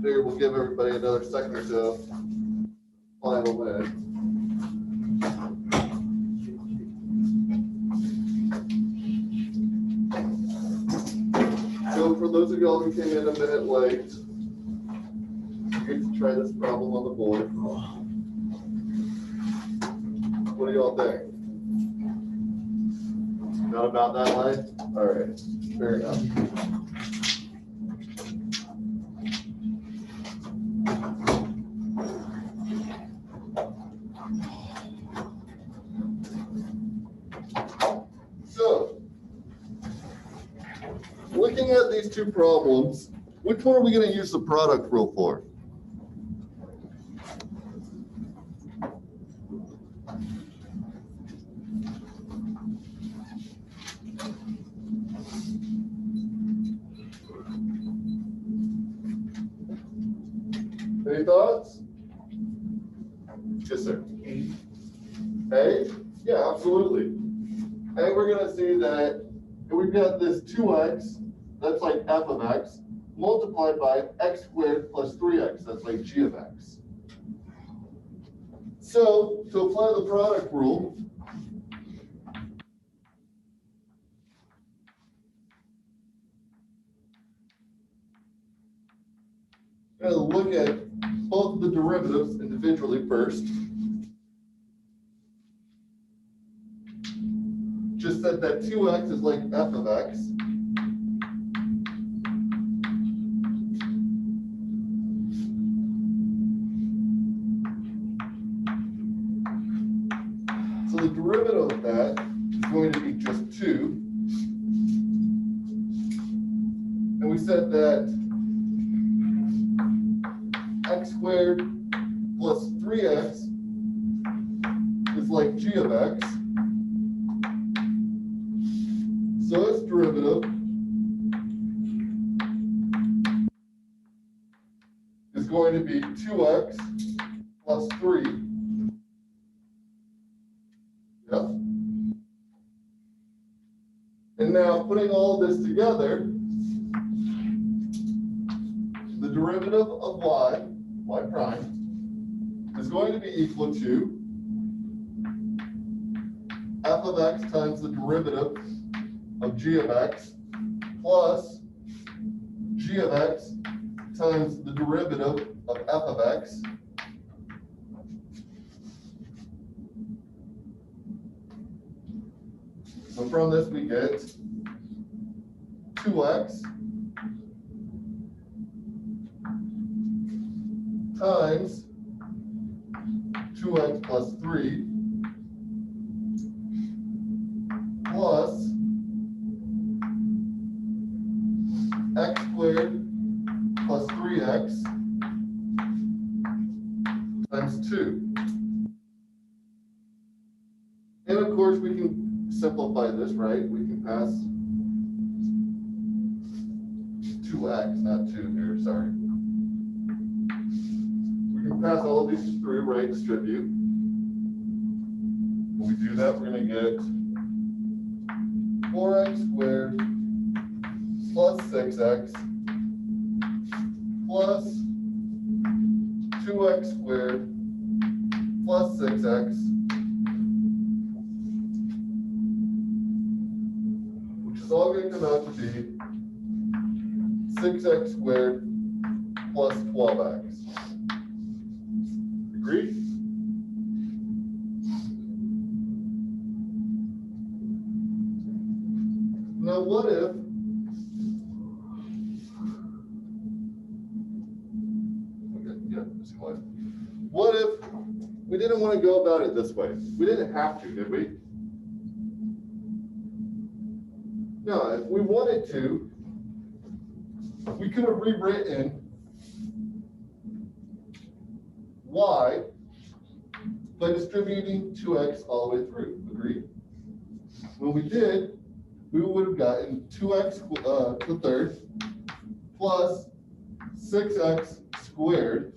Here, we'll give everybody another second or so. Final minute. So for those of y'all who came in a minute late, you get to try this problem on the board. What do y'all think? Not about that way? All right, fair enough. So, looking at these two problems, which one are we going to use the product rule for? Any thoughts? Yes, sir. A? Yeah, absolutely. And we're going to see that we've got this 2x, that's like f of x, multiplied by x squared plus 3x, that's like g of x. So, to apply the product rule, we're going to look at both the derivatives individually first. Just said that 2x is like f of x. So the derivative of that is going to be just 2. And we said that x squared plus 3x is like g of x. So its derivative is going to be 2x plus 3. Yep. And now putting all this together, the derivative of y prime, is going to be equal to f of x times the derivative of g of x plus g of x times the derivative of f of x so from this we get 2x times 2x plus 3 plus x squared plus 3x times 2. And of course, we can simplify this, right? We can pass 2x, not 2 here, sorry. We can pass all of these through, right? Distribute. When we do that, we're going to get 4x squared plus 6x plus 2x squared plus 6x, which is all going to come out to be 6x squared plus 12x. Agreed? Now what if what if we didn't want to go about it this way? We didn't have to, did we? No, if we wanted to, we could have rewritten y by distributing 2x all the way through. Agreed? When we did, we would have gotten 2x to the third plus 6x squared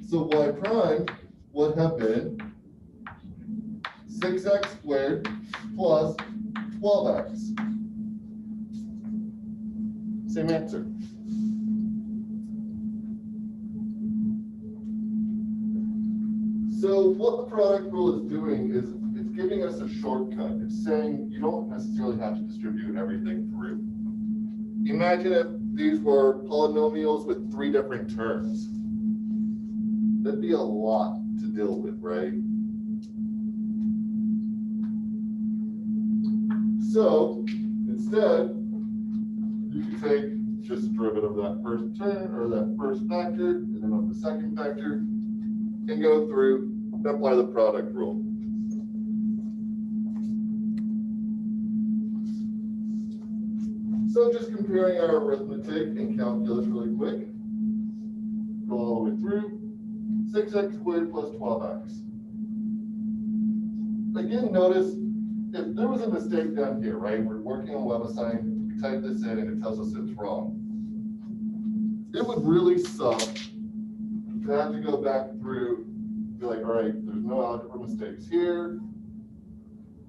so y prime would have been 6x squared plus 12x. Same answer. So what the product rule is doing is it's giving us a shortcut. It's saying you don't necessarily have to distribute everything through. Imagine if these were polynomials with 3 different terms. That'd be a lot to deal with, right? So instead, you can take just the derivative of that first term or that first factor and then of the second factor and go through and apply the product rule. So just comparing our arithmetic and calculus really quick. Go all the way through. 6x squared plus 12x. Again, notice if there was a mistake down here, right? We're working on WebAssign, we type this in and it tells us it's wrong. It would really suck to have to go back through, be like, all right, there's no algebra mistakes here.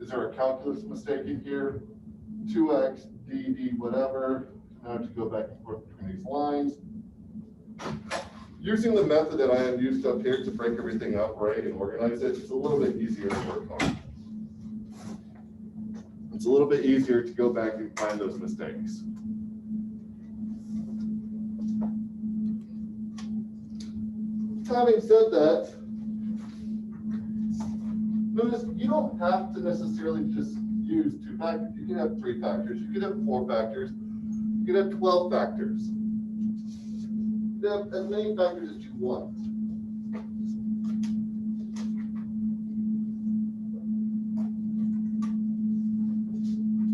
Is there a calculus mistake in here? 2x, d, whatever. Now I have to go back and forth between these lines. Using the method that I have used up here to break everything up, right, and organize it, it's a little bit easier to work on. It's a little bit easier to go back and find those mistakes. Having said that, notice you don't have to necessarily just use 2 factors. You can have 3 factors. You could have 4 factors. You could have 12 factors. You can have as many factors as you want.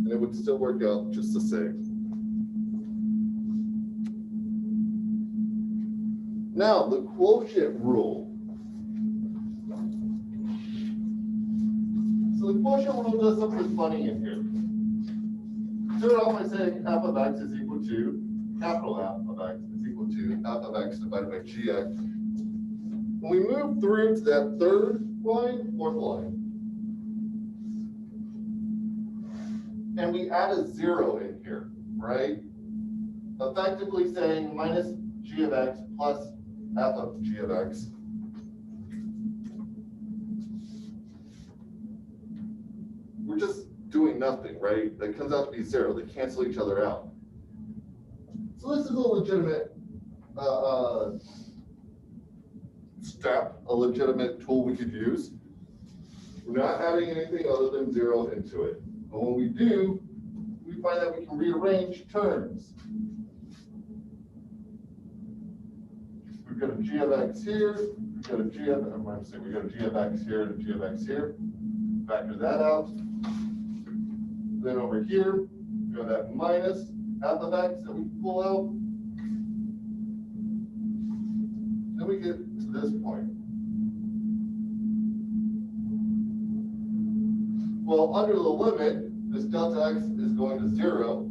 And it would still work out just the same. Now, the quotient rule. So the quotient rule does something funny in here. Start off by saying f of x is equal to, capital F of x is equal to f of x divided by gx. When we move through to that 3rd line, 4th line, and we add a 0 in here, right? Effectively saying minus g of x plus f of g of x. We're just doing nothing, right? That comes out to be 0. They cancel each other out. So this is a legitimate step, a legitimate tool we could use. We're not adding anything other than 0 into it. But when we do, we find that we can rearrange terms. We've got a g of x here, we've got a g of, we got a g of x here and a g of x here. Factor that out. Then over here, we have that minus f of x that we pull out. Then we get to this point. Well, under the limit, this delta x is going to 0.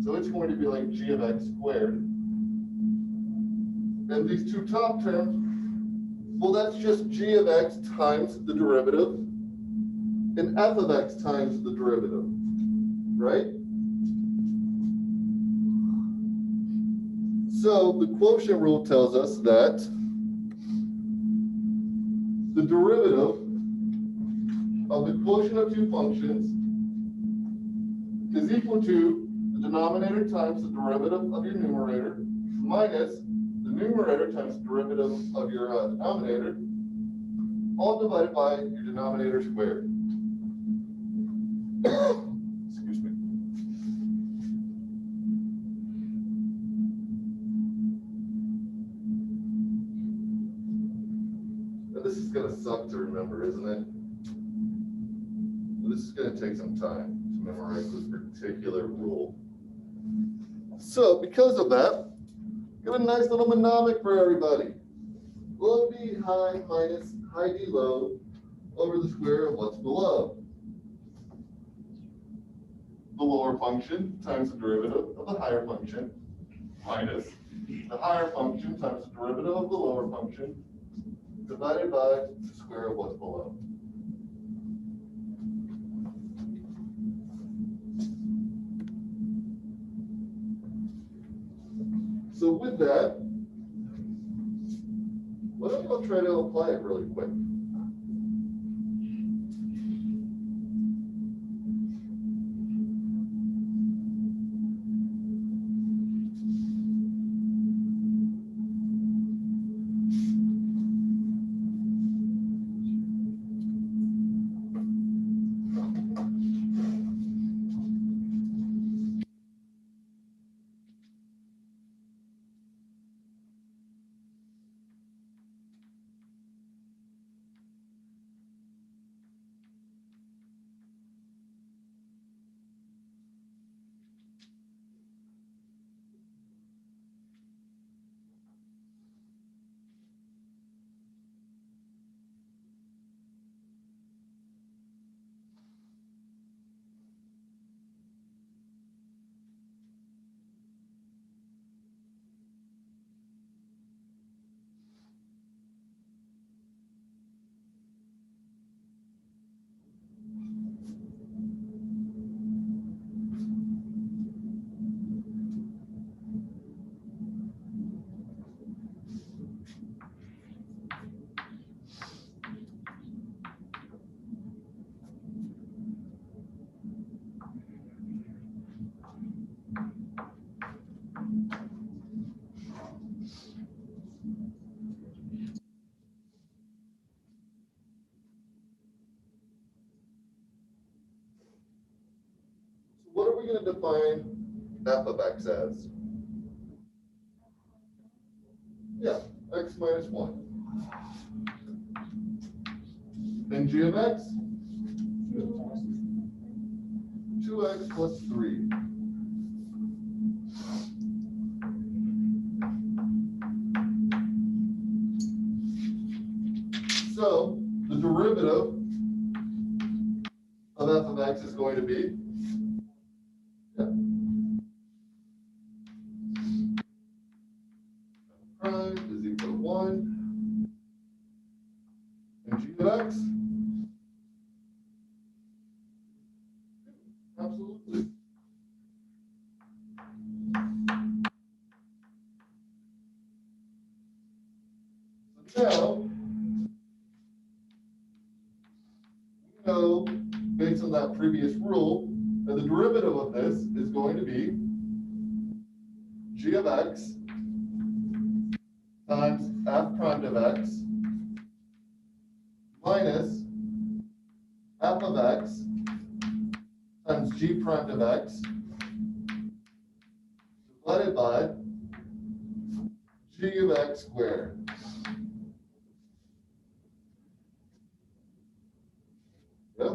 So it's going to be like g of x squared. And these 2 top terms, well, that's just g of x times the derivative and f of x times the derivative, right? So the quotient rule tells us that the derivative of the quotient of 2 functions is equal to the denominator times the derivative of your numerator minus the numerator times the derivative of your denominator, all divided by your denominator squared. Excuse me. Now this is going to suck to remember, isn't it? This is going to take some time to memorize this particular rule. So because of that, got a nice little mnemonic for everybody. Low D high minus high D low over the square of what's below. The lower function times the derivative of the higher function minus the higher function times the derivative of the lower function divided by the square of what's below. So with that, why don't y'all try to apply it really quick? What are we going to define f of x as? Yeah, x minus 1. And g of x? 2x plus 3. So the derivative of f of x is going to be prime is equal to 1, and g of x? Absolutely. So now, we know, based on that previous rule, that the derivative of this is going to be g of x times f prime of x minus f of x times g prime of x divided by g of x squared. Yeah?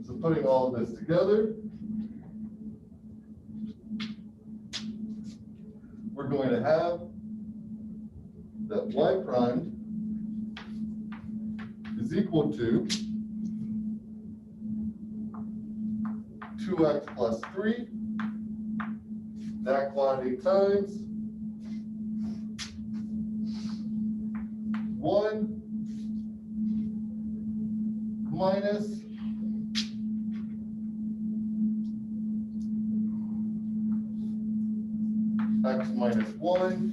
So putting all of this together, we're going to have that y prime is equal to 2x plus 3, that quantity times 1 minus x minus 1,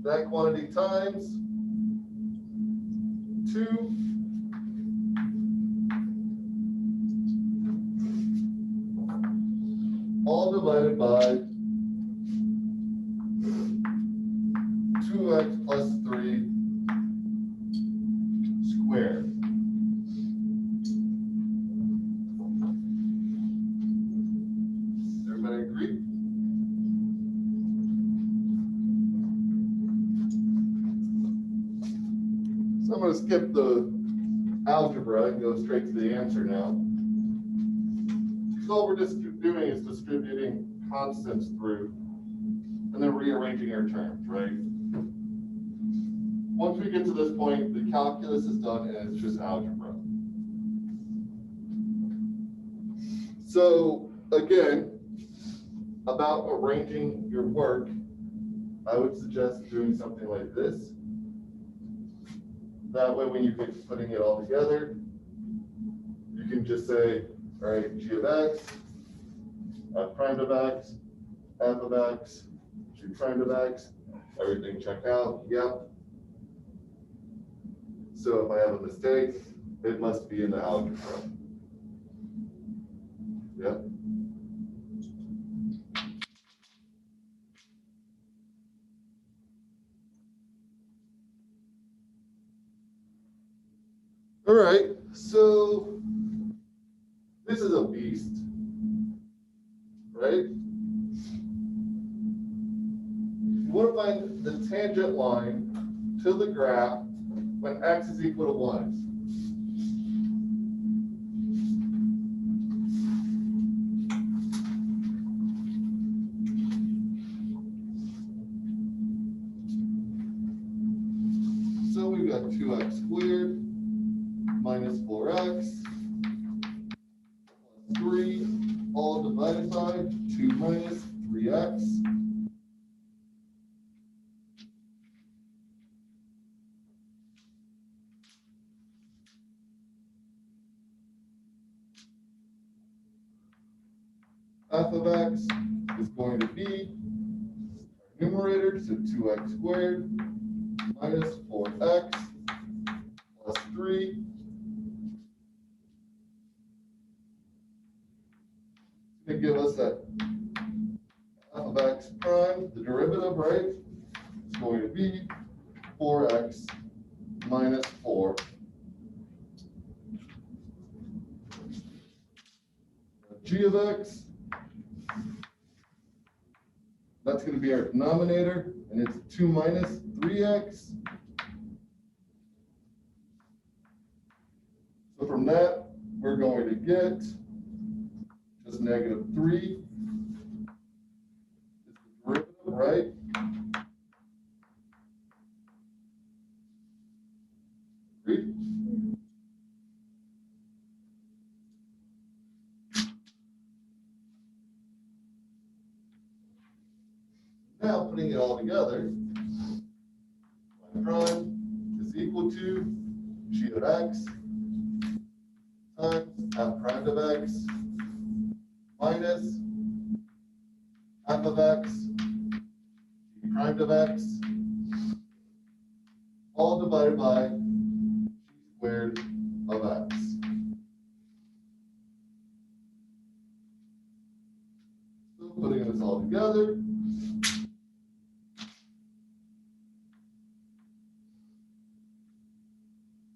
that quantity times 2 all divided by 2x plus 3 squared. Everybody agree? So I'm going to skip the algebra and go straight to the answer now. Because all we're just doing is distributing constants through and then rearranging our terms, right? Once we get to this point, the calculus is done and it's just algebra. So again, about arranging your work, I would suggest doing something like this. That way when you get putting it all together, can just say, all right, g of x, f prime of x, f of x, g prime of x, everything check out, yep. So if I have a mistake, it must be in the algebra. Yep. All right, so this is a beast, right? You want to find the tangent line to the graph when x is equal to 1. So we've got 2x squared minus 4x plus 3, all divided by 2 minus 3x. F of x is going to be our numerator, so 2x squared minus 4x plus 3. It's going to give us that f of x prime, the derivative, right? It's going to be 4x minus 4. G of x, that's going to be our denominator, and it's 2 minus 3x. So from that, we're going to get just negative 3 is the derivative, right? Agreed? Now, putting it all together, y prime is equal to g of x times f prime of x minus f of x, g prime of x, all divided by g squared of x. So putting this all together,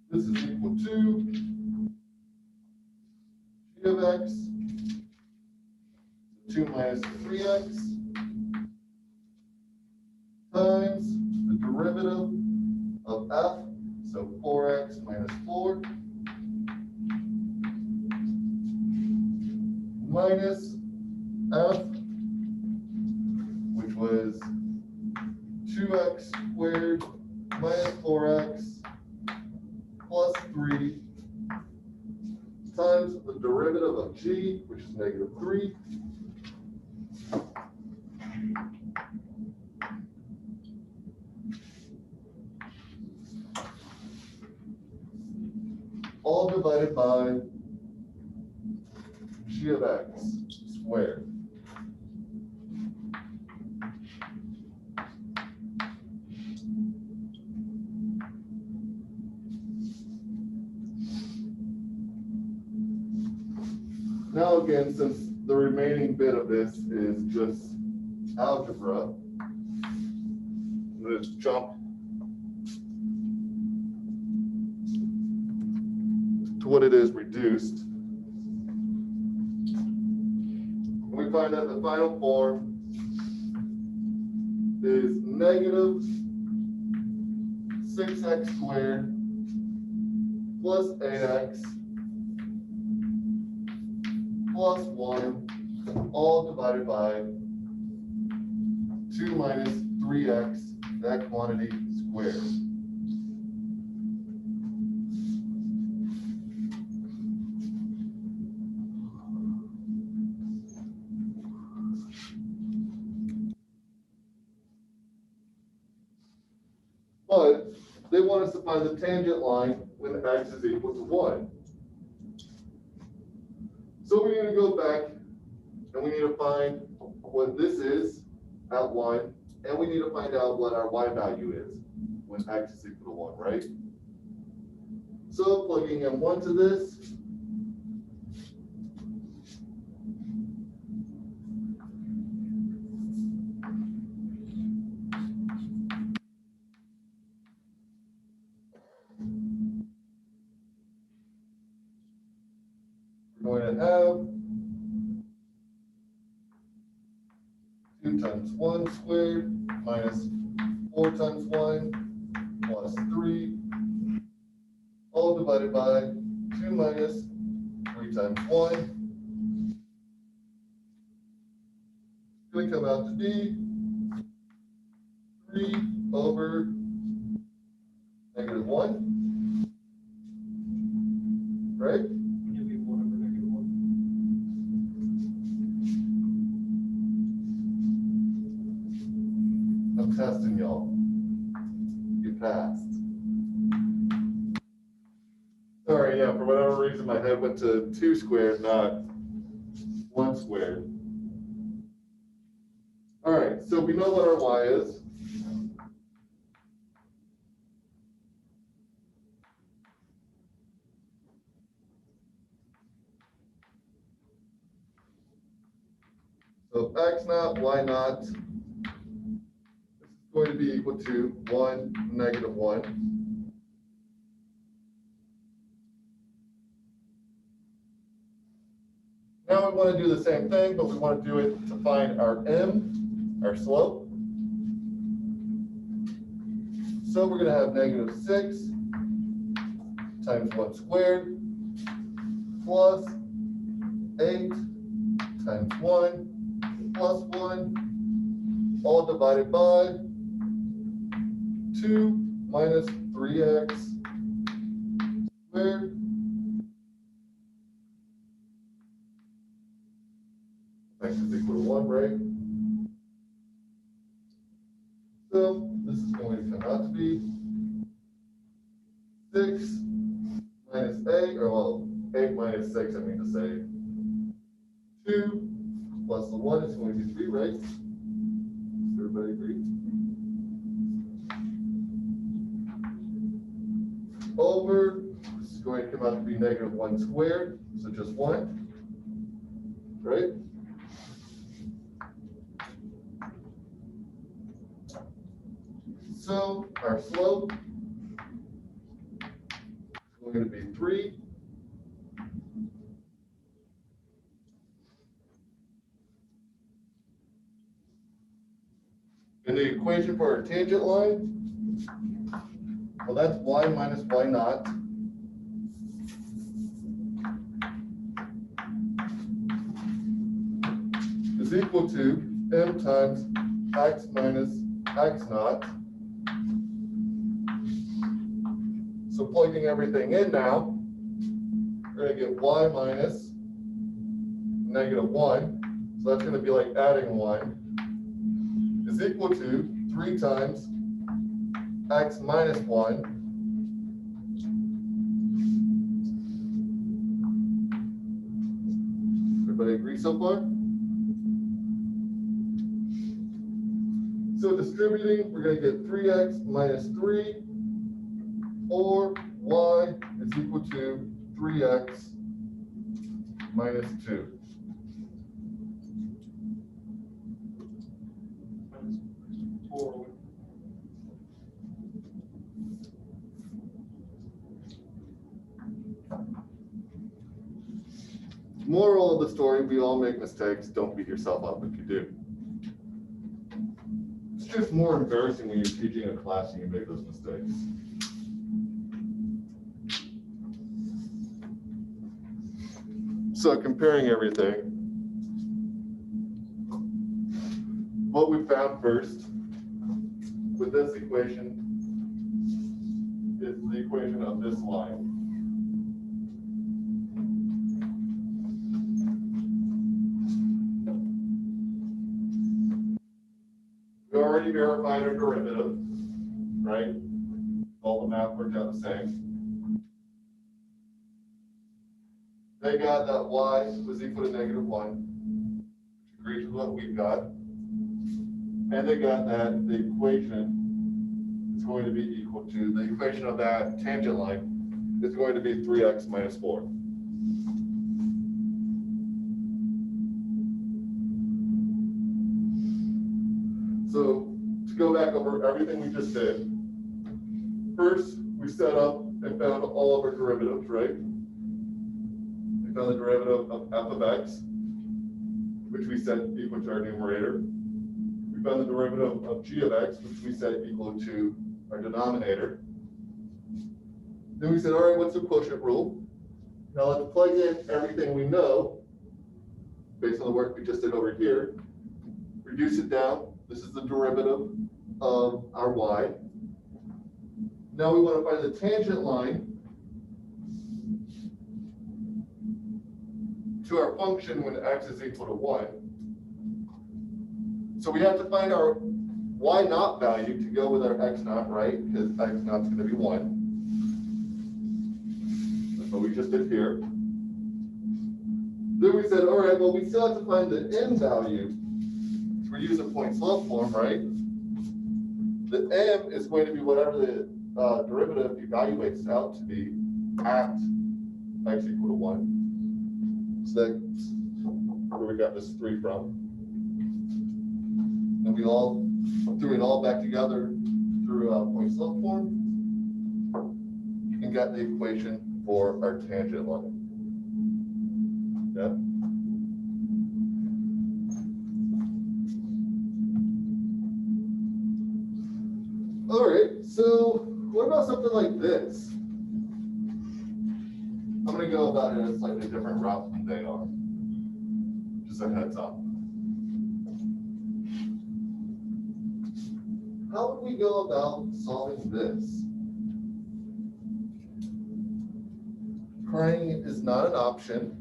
this is equal to g of x, 2 minus 3x, times the derivative of f, so 4x minus 4, minus f, which was 2x squared minus 4x plus 3 times the derivative of g, which is negative 3, all divided by g of x squared. Now again, since the remaining bit of this is just algebra, I'm going to jump to what it is reduced. We find that the final form is negative 6x squared plus 8x plus 1, all divided by 2 minus 3x, that quantity squared. But they want us to find the tangent line when x is equal to 1. So we need to go back and we need to find what this is at 1, and we need to find out what our y value is when x is equal to 1, right? So plugging in 1 to this, we're going to have 2 times 1 squared minus 4 times 1 plus 3, all divided by 2 minus 3 times 1. It's going to come out to be 3 over negative 1, right? Give me 1 over negative 1. I'm testing y'all. You passed. Sorry, yeah, for whatever reason, my head went to 2 squared, not 1 squared. All right, so we know what our y is. So x naught, y naught is going to be equal to 1, negative 1. Now we want to do the same thing, but we want to do it to find our m, our slope. So we're going to have negative 6 times 1 squared plus 8 times 1 plus 1, all divided by 2 minus 3x squared x is equal to 1, right? So this is going to come out to be 6 minus 8, or well, 8 minus 6, I mean to say. 2 plus the 1 is going to be 3, right? Does everybody agree? Over, this is going to come out to be negative 1 squared, so just 1, right? So our slope is going to be 3. And the equation for our tangent line, well, that's y minus y naught is equal to m times x minus x naught. So plugging everything in now, we're going to get y minus negative 1. So that's going to be like adding 1 is equal to 3 times x minus 1 Everybody agree so far? So distributing, we're going to get 3x minus 3, or y is equal to 3x minus 2. Moral of the story, we all make mistakes. Don't beat yourself up if you do. It's just more embarrassing when you're teaching a class and you make those mistakes. So comparing everything, what we found first with this equation is the equation of this line. We already verified our derivative, right? All the math worked out the same. they got that y was equal to -1, which agrees with what we've got. And they got that the equation is going to be equal to, the equation of that tangent line is going to be 3x minus 4. So to go back over everything we just did, first we set up and found all of our derivatives, right? We found the derivative of f of x, which we set equal to our numerator. We found the derivative of g of x, which we set equal to our denominator. Then we said, all right, what's the quotient rule? Now let's plug in everything we know based on the work we just did over here. Reduce it down. This is the derivative of our y. Now we want to find the tangent line to our function when x is equal to 1. So we have to find our y naught value to go with our x naught, right? Because x naught's going to be 1. That's what we just did here. Then we said, all right, well, we still have to find the n value. So we're using point slope form, right? The m is going to be whatever the derivative evaluates out to be at x equal to 1. So that's where we got this 3 from. And we all threw it all back together through point slope form and got the equation for our tangent line. Yeah. All right, so what about something like this? I'm going to go about it in a slightly different route than they are. Just a heads up. How would we go about solving this? Praying is not an option.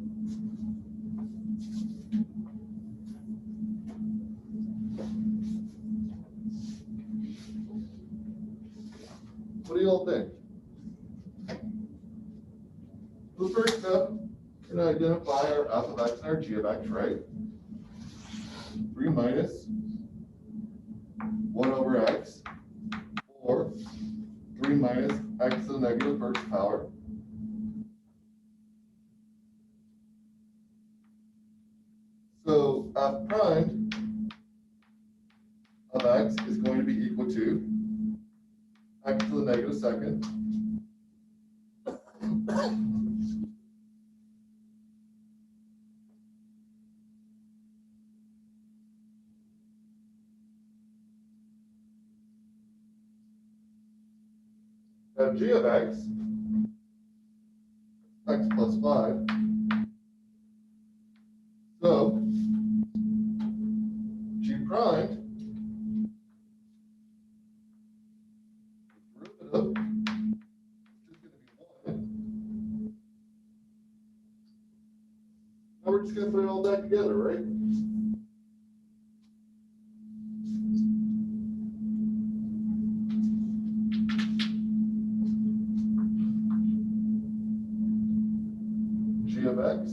What do you all think? The first step, we're going to identify our f of x and our g of x, right? 3 minus 1 over x, or 3 minus x to the negative first power. So f prime of x is going to be equal to x to the negative second. G of x plus 5. So g prime derivative is going to be 1. Now we're just going to put it all back together, right? G of x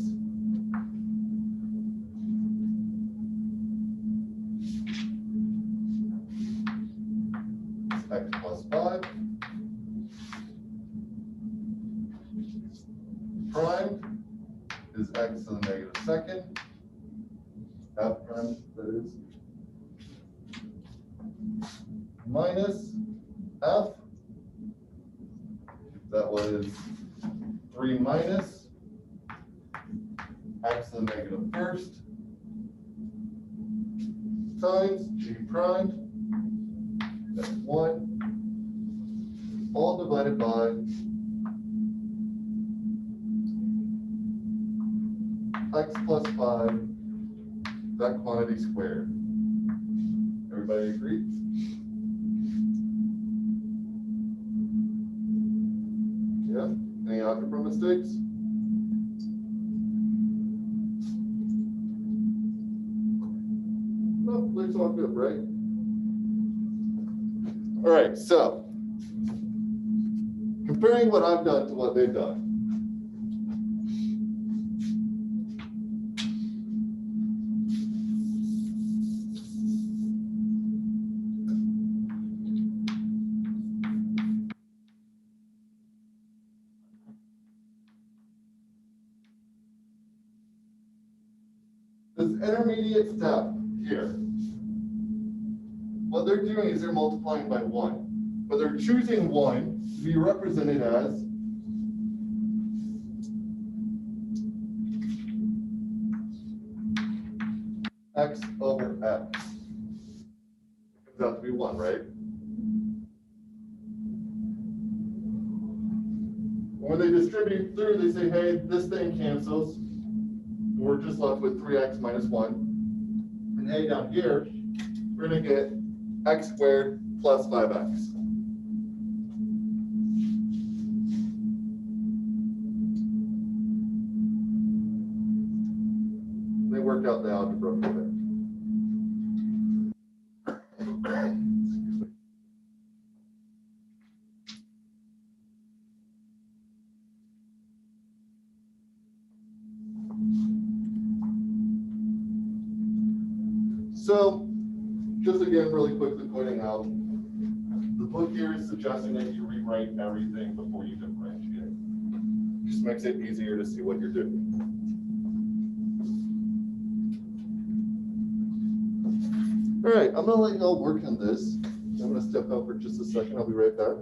is x plus 5. Prime is x to the negative second. F prime, that is, minus f. That was 3 minus x to the negative first times g prime, that's 1, all divided by x plus 5, that quantity squared. Everybody agree? Yeah? Any algebra mistakes? No, it's all good, right? All right, so comparing what I've done to what they've done. this intermediate step here, what they're doing is they're multiplying by 1. But they're choosing 1 to be represented as x over x. It comes out to be 1, right? When they distribute through, they say, hey, this thing cancels. We're just left with 3x minus 1. And hey, down here, we're going to get x squared plus 5x. They work out the algebra from there. So, just again, really quickly pointing out, the book here is suggesting that you rewrite everything before you differentiate. Just makes it easier to see what you're doing. All right, I'm gonna let y'all work on this. I'm gonna step out for just a second. I'll be right back.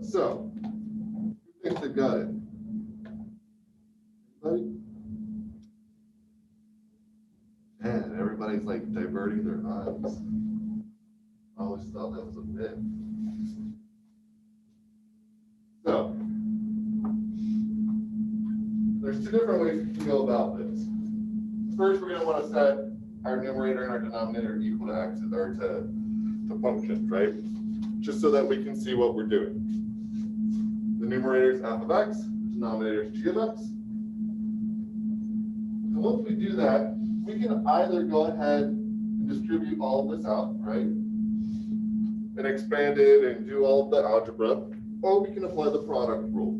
So, who thinks they've got it? Anybody? Man, everybody's like diverting their eyes. I always thought that was a myth. So, there's 2 different ways we can go about this. First, we're going to want to set our numerator and our denominator equal to x or to functions, right? Just so that we can see what we're doing. The numerator is f of x, the denominator is g of x. And once we do that, we can either go ahead and distribute all of this out, right? And expand it and do all of the algebra, or we can apply the product rule.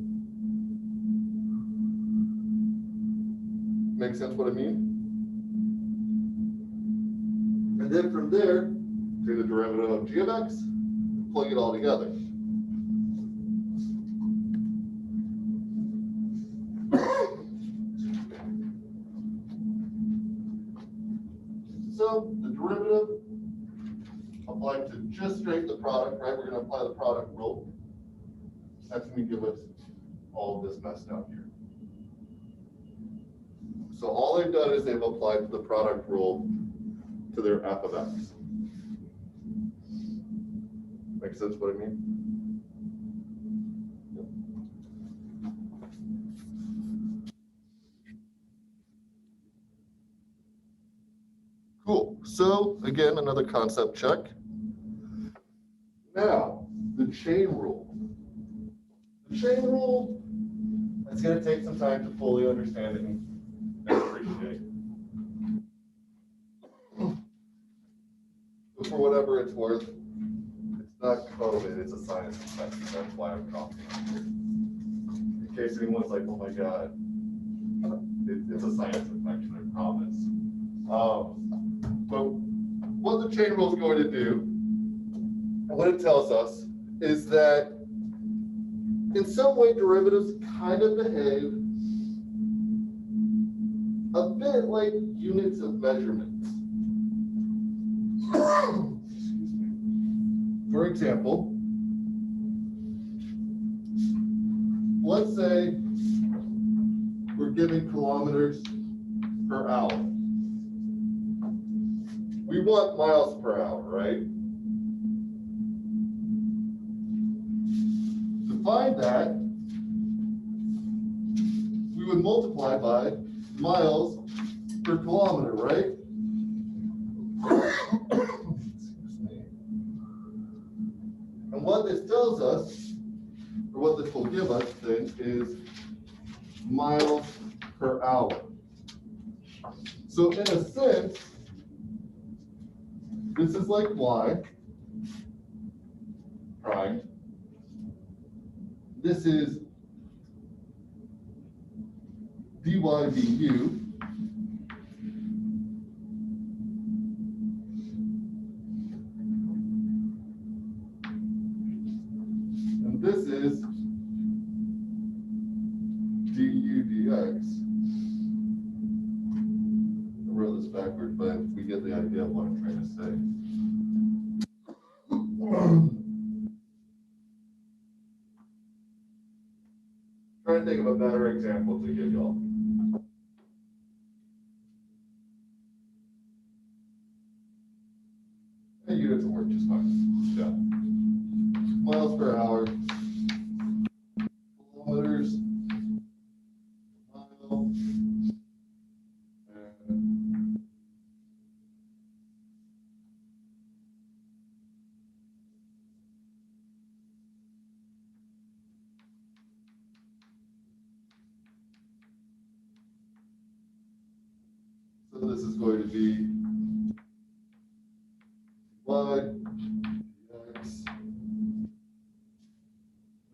Make sense what I mean? And then from there, take the derivative of g of x, plug it all together. So the derivative applied to just straight the product, right? We're going to apply the product rule. That's going to give us all of this messed up here. So all they've done is they've applied the product rule to their f of x. Makes sense what I mean? Cool. So again, another concept check. Now, the chain rule. The chain rule, it's going to take some time to fully understand it and appreciate. But for whatever it's worth, it's not COVID, it's a sinus infection. That's why I'm coughing. In case anyone's like, oh my God, it's a sinus infection, I promise. But what the chain rule is going to do, and what it tells us, is that in some way derivatives kind of behave a bit like units of measurement. Excuse me. For example, let's say we're giving kilometers per hour. We want miles per hour, right? To find that, we would multiply by miles per kilometer, right? Excuse me. And what this tells us, or what this will give us then, is miles per hour. So in a sense, this is like y prime. This is dy du. And this is du dx. I wrote this backwards, but we get the idea of what I'm trying to say. Trying to think of a better example to give y'all. Units will work just fine. Yeah. Miles per hour, kilometers, mile, and so this is going to be y, x.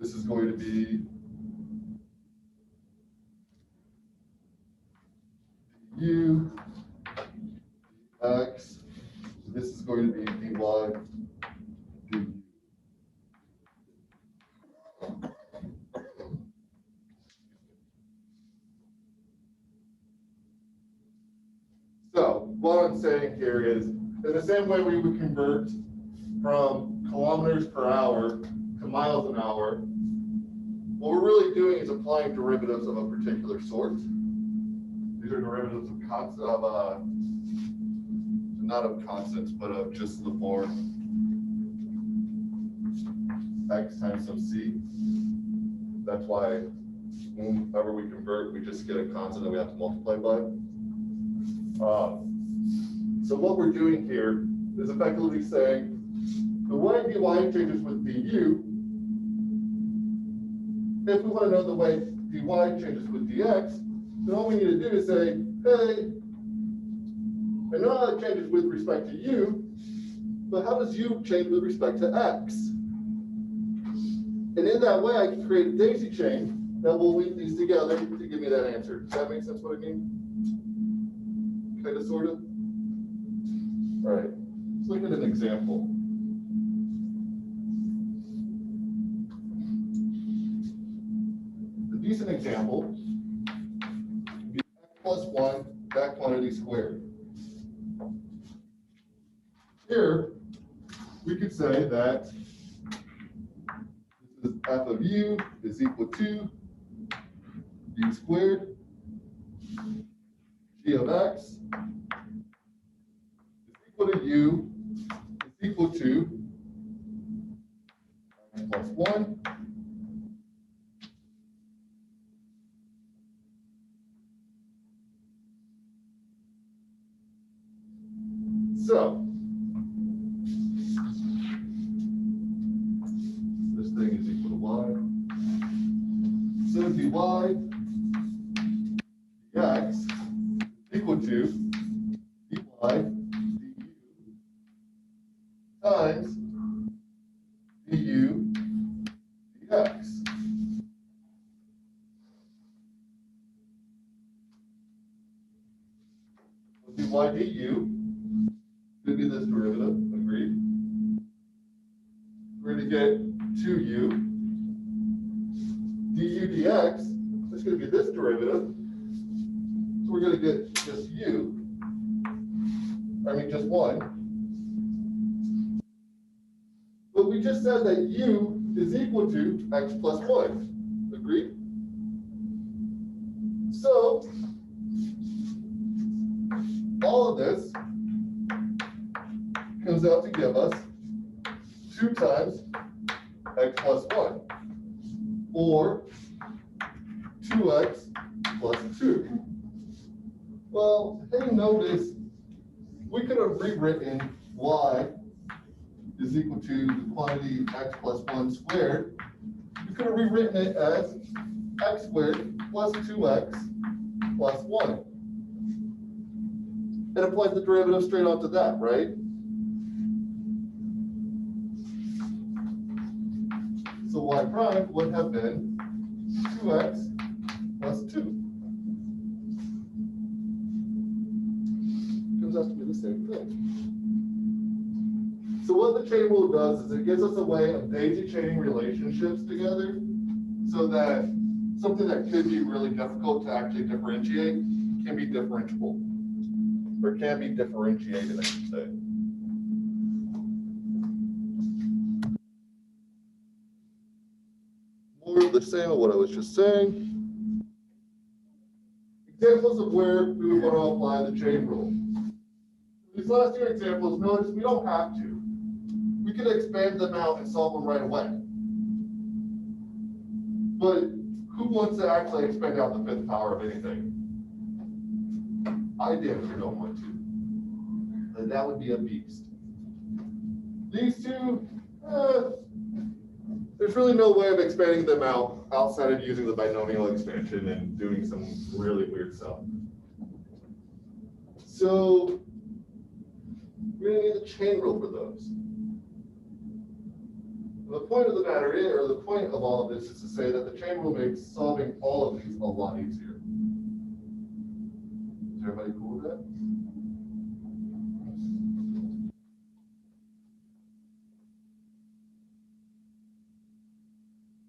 This is going to be u, x. This is going to be dy, du. So what I'm saying here is, in the same way we would convert from kilometers per hour to miles an hour, what we're really doing is applying derivatives of a particular sort. These are derivatives of not of constants, but of just the form x times some c. That's why whenever we convert, we just get a constant that we have to multiply by. So what we're doing here is effectively saying the way dy changes with du, if we want to know the way dy changes with dx, then all we need to do is say, hey, I know how it changes with respect to u, but how does u change with respect to x? And in that way, I can create a daisy chain that will link these together to give me that answer. Does that make sense what I mean? Kind of, sort of? All right, let's look at an example. A decent example would be x plus 1, that quantity squared. Here, we could say that this is f of u is equal to u squared, g of x is equal to u is equal to plus 1. So, this thing is equal to y. So dy dx is equal to dy du times du dx. Dy du could be this derivative, agreed. We're going to get 2u. Du dx is going to be this derivative. So we're going to get just u. Just 1. But we just said that u is equal to x plus 1. Agreed? So, all of this comes out to give us 2 times x plus 1, or 2x plus 2. Well, hey, notice we could have rewritten y is equal to the quantity x plus 1 squared. We could have rewritten it as x squared plus 2x plus 1. And applies the derivative straight onto that, right? So y prime would have been 2x plus 2. Comes out to be the same thing. So what the chain rule does is it gives us a way of daisy chaining relationships together so that something that could be really difficult to actually differentiate can be differentiable. Or can be differentiated, I should say. More of the same of what I was just saying. Examples of where we would want to apply the chain rule. These last 2 examples, notice we don't have to. We could expand them out and solve them right away. But who wants to actually expand out the 5th power of anything? I damn sure don't want to. But that would be a beast. These 2, there's really no way of expanding them out outside of using the binomial expansion and doing some really weird stuff. So we're going to need a chain rule for those. The point of the matter is, or the point of all of this is to say that the chain rule makes solving all of these a lot easier. Is everybody cool with that?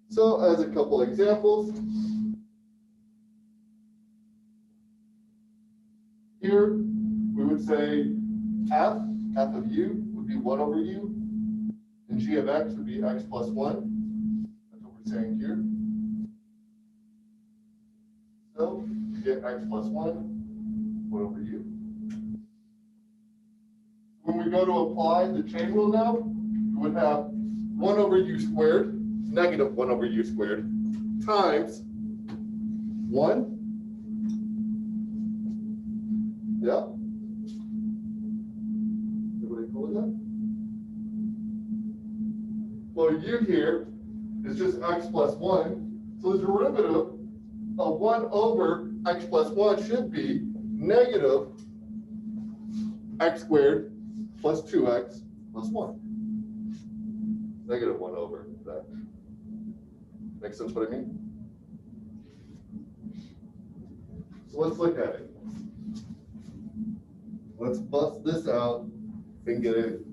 So as a couple examples, here we would say f of u would be 1 over u, and g of x would be x plus 1. That's what we're saying here. So you get x plus 1 over u. When we go to apply the chain rule now, we would have 1 over u squared, negative 1 over u squared, times 1. Yeah? Everybody cool with that? Well, u here is just x plus 1. So the derivative of 1 over x plus 1 should be negative x squared plus 2x plus 1. Negative 1 over that. Make sense what I mean? So let's look at it. Let's bust this out and get it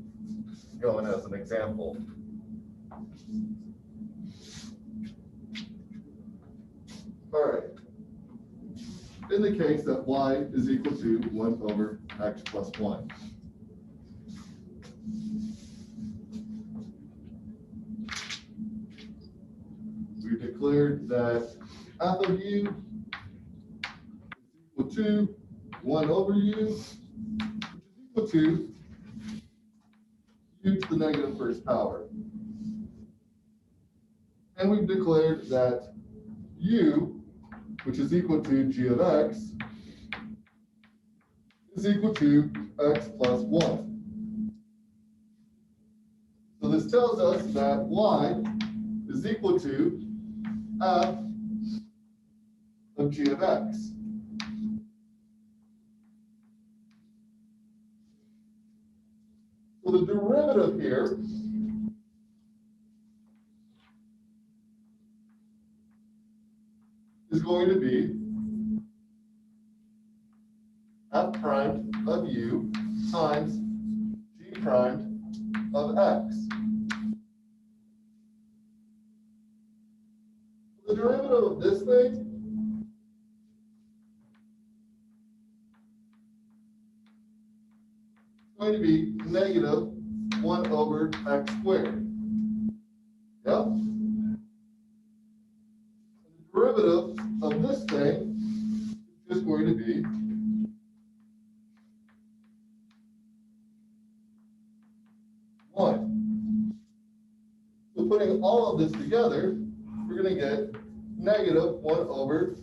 going as an example. All right. In the case that y is equal to 1 over x plus 1. We declared that f of u is equal to 1 over u, which is equal to u to the negative 1st power. And we've declared that u, which is equal to g of x, is equal to x plus 1. So this tells us that y is equal to f of g of x. So the derivative here is going to be f prime of u times g prime of x. The derivative of this thing is going to be negative 1 over x squared. Yep. The derivative of this thing is just going to be one. So putting all of this together, we're going to get negative 1 over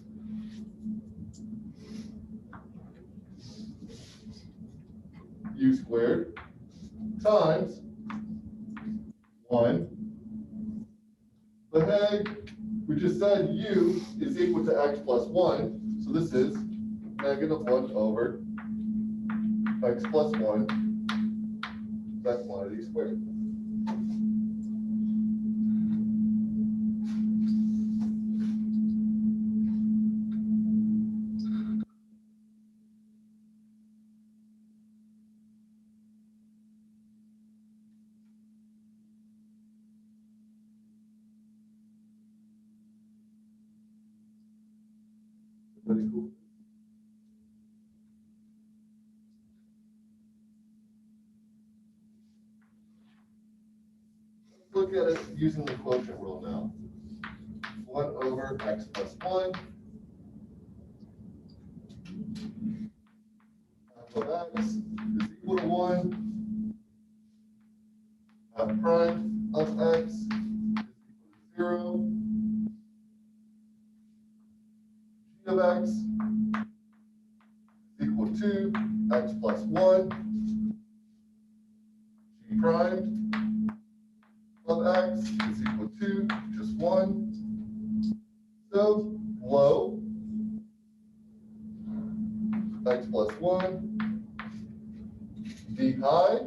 u squared times 1. But hey, we just said u is equal to x plus 1, so this is negative 1 over x plus 1, that quantity squared. Pretty cool. Look at it using the quotient rule now. 1 over x plus 1 f of x is equal to 1. F prime of x is equal to 0. G of x is equal to x plus 1. G prime of x is equal to just 1. So low x plus 1, d high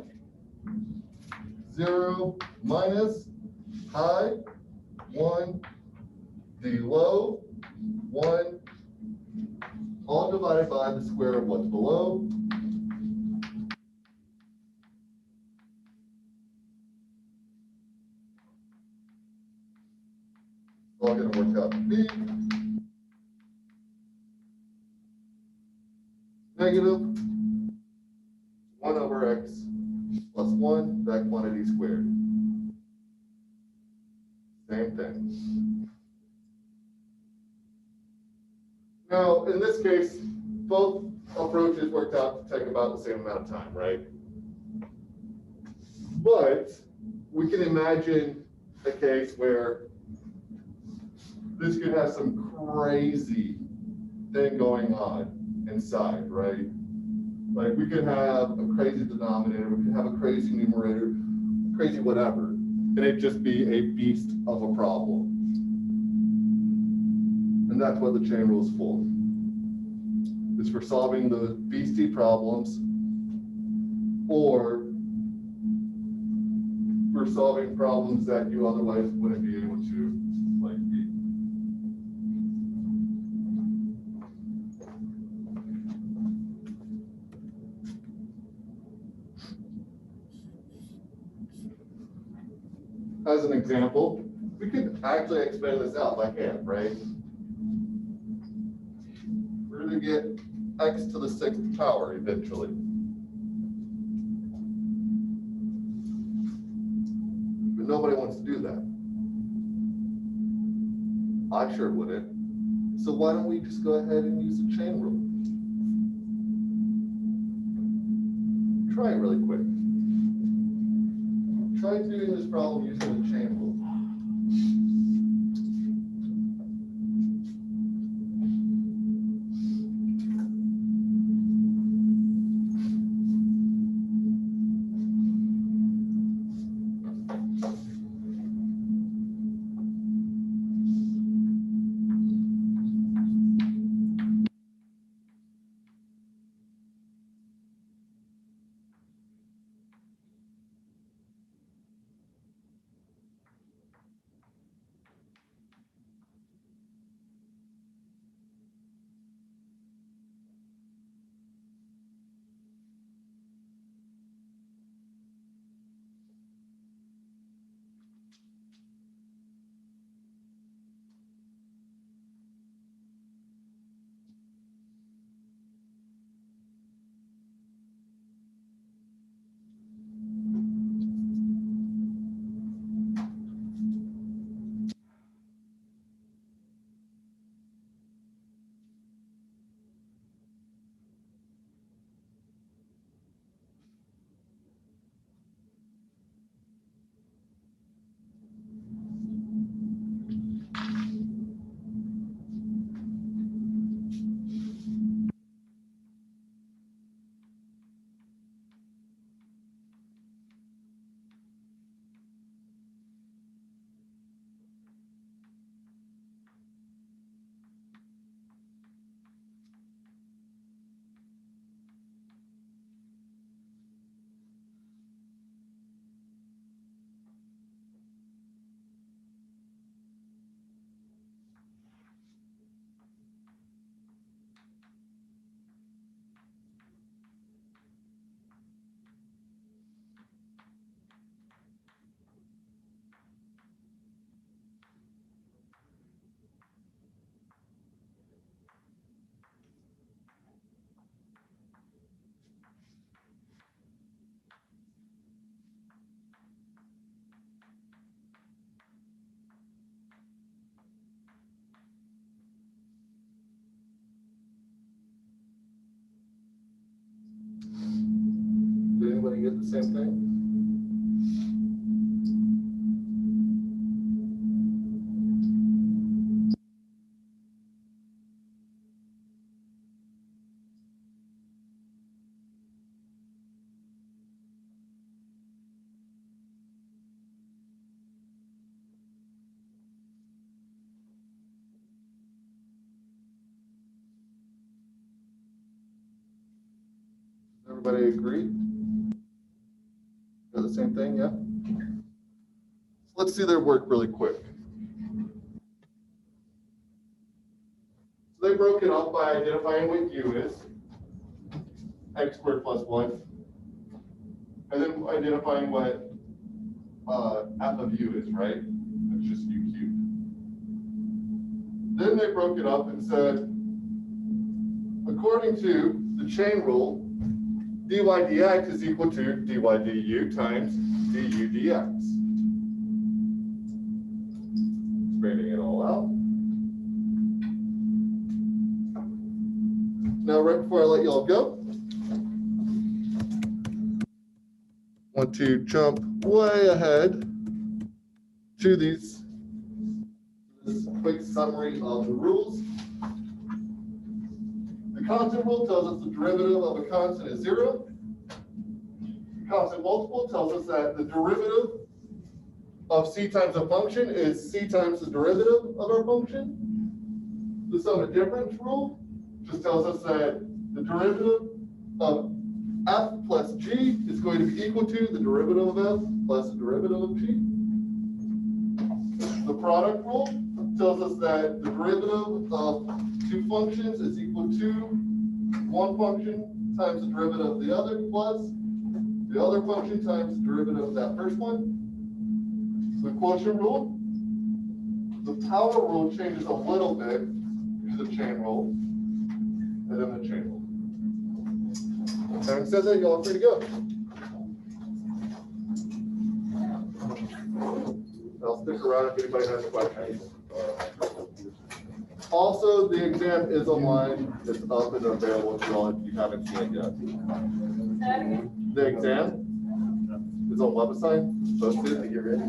0 minus high 1, d low 1, all divided by the square of what's below. It's all going to work out to be negative 1 over x plus 1, that quantity squared. Same thing. Now, in this case, both approaches worked out to take about the same amount of time, right? But we can imagine a case where this could have some crazy thing going on inside, right? Like we could have a crazy denominator, we could have a crazy numerator, crazy whatever, and it'd just be a beast of a problem. And that's what the chain rule is for. It's for solving those beastie problems, or for solving problems that you otherwise wouldn't be able to beat. As an example, we could actually expand this out by hand, right? We're going to get x to the 6th power eventually. But nobody wants to do that. I sure wouldn't. So why don't we just go ahead and use the chain rule? Try it really quick. Try doing this problem using the chain rule. the same thing. Everybody agree? Got the same thing, yeah? Let's see their work really quick. So they broke it up by identifying what U is, x squared plus 1, and then identifying what f of U is, right? It's just U cubed. Then they broke it up and said, according to the chain rule, dy dx is equal to dy du times du dx. Expanding it all out. Now, right before I let you all go, I want to jump way ahead to this quick summary of the rules. The constant rule tells us the derivative of a constant is 0. The constant multiple tells us that the derivative of c times a function is c times the derivative of our function. The sum of difference rule just tells us that the derivative of f plus g is going to be equal to the derivative of f plus the derivative of g. The product rule tells us that the derivative of two functions is equal to one function times the derivative of the other plus the other function times the derivative of that first one. The quotient rule, the power rule changes a little bit to the chain rule, and then the chain rule. Having said that, you're all free to go. I'll stick around if anybody has questions. Also, the exam is online. It's up and available to all if you haven't seen it yet. The exam is on website, posted. Get ready.